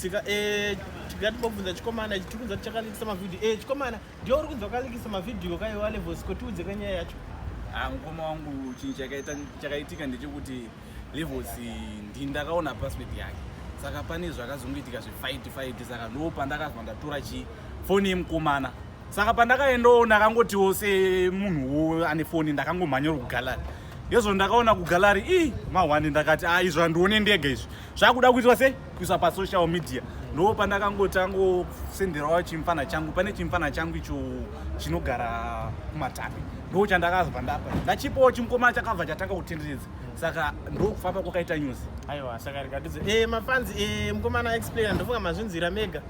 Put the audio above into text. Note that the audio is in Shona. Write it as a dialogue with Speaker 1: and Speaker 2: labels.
Speaker 1: sika tikatibobvunza chikomana chitikunza chakalikisa mavidhiyo chikomana ndio uri kunzwa kalikisa mavidhiyo kaiwa levels kotiudze kanyaya yacho.
Speaker 2: Mukoma wangu chinhu chakaitika ndechekuti levels ndakaona password yake, saka pane zvakazongoitika zvefight saka ndo pandakazwa ndatora foni yemukomana, saka pandakaendawo ndakangotiwo semunhuwo ane foni ndakangomhanyira kugalari. Ndizvo ndakaona kugalari mahwani ndakati izvo handione ndega izvi zvakuda kuitwa sei kuiswa pasocial media. Ndo pandakangosenderawo chimufana changu, pane chimufana changu icho chinogara kumatapi, ndo chandakazva ndachipawo chimukomana chakabva chatanga kutenderedza, saka ndo kufamba kwakaita news.
Speaker 1: Aiwa, saka rikatidze mafanzi mukomana explain ndofunga mazvinzira mega.